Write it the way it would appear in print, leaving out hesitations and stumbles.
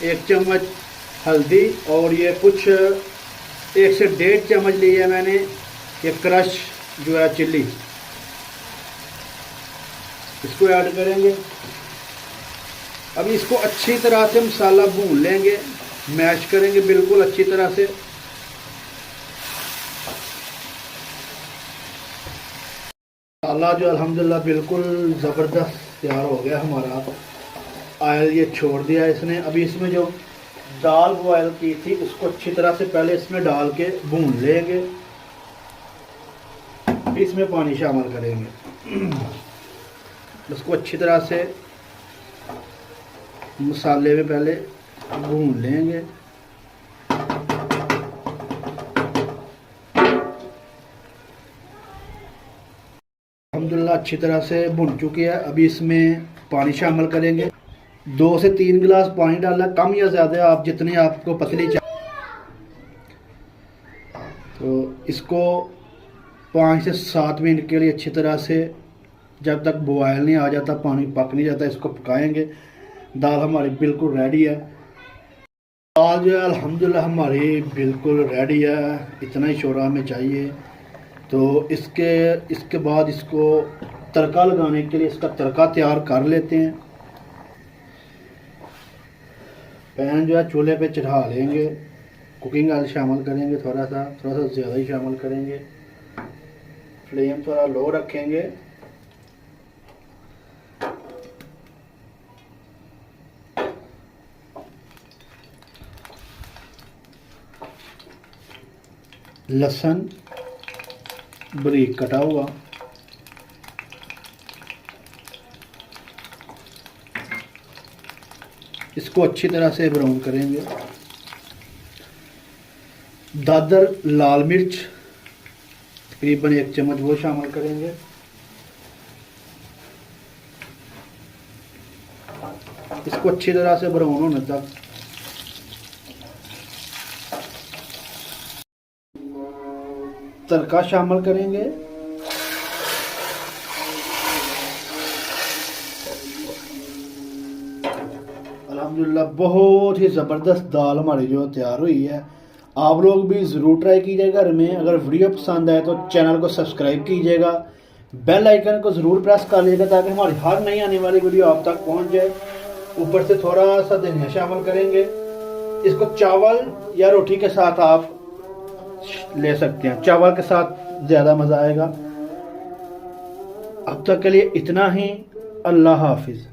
1 चम्मच हल्दी और ये कुछ 1 से 1.5 चम्मच ली है मैंने ये क्रश जो है चिल्ली, इसको ऐड करेंगे। अब इसको अच्छी तरह से मसाला भून लेंगे, मैश करेंगे बिल्कुल अच्छी तरह से। मसाला जो अल्हम्दुलिल्लाह बिल्कुल ज़बरदस्त तैयार हो गया हमारा। ऑयल ये छोड़ दिया इसने। अभी इसमें जो दाल बॉयल की थी उसको अच्छी तरह से पहले इसमें डाल के भून लेंगे, इसमें पानी शामिल करेंगे। उसको अच्छी तरह से मसाले में पहले भून लेंगे। अल्हम्दुलिल्लाह अच्छी तरह से भुन चुकी है। अभी इसमें पानी शामिल करेंगे। 2 से 3 गिलास पानी डालना, कम या ज़्यादा आप जितनी आपको पतली चाहिए। तो इसको 5 से 7 मिनट के लिए अच्छी तरह से, जब तक बॉयल नहीं आ जाता, पानी पक नहीं जाता, इसको पकाएंगे। दाल हमारी बिल्कुल रेडी है। दाल जो है अल्हम्दुलिल्लाह हमारी बिल्कुल रेडी है, इतना ही शोरबा हमें चाहिए। तो इसके बाद इसको तड़का लगाने के लिए इसका तड़का तैयार कर लेते हैं। पैन जो है चूल्हे पे चढ़ा लेंगे। कुकिंग ऑयल शामिल करेंगे, थोड़ा सा ज़्यादा ही शामिल करेंगे। फ्लेम थोड़ा लो रखेंगे। लहसुन बारीक कटा हुआ, इसको अच्छी तरह से ब्राउन करेंगे। दादर लाल मिर्च तकरीबन 1 चम्मच वो शामिल करेंगे। इसको अच्छी तरह से ब्राउन होने तक तड़का शामिल करेंगे। अल्हम्दुलिल्लाह बहुत ही ज़बरदस्त दाल हमारी जो तैयार हुई है। आप लोग भी ज़रूर ट्राई कीजिएगा घर में। अगर वीडियो पसंद आए तो चैनल को सब्सक्राइब कीजिएगा, बेल आइकन को ज़रूर प्रेस कर लीजिएगा ताकि हमारी हर नई आने वाली वीडियो आप तक पहुंच जाए। ऊपर से थोड़ा सा धनिया शामिल करेंगे। इसको चावल या रोटी के साथ आप ले सकते हैं, चावल के साथ ज़्यादा मज़ा आएगा। अब तक के लिए इतना ही। अल्लाह हाफिज़।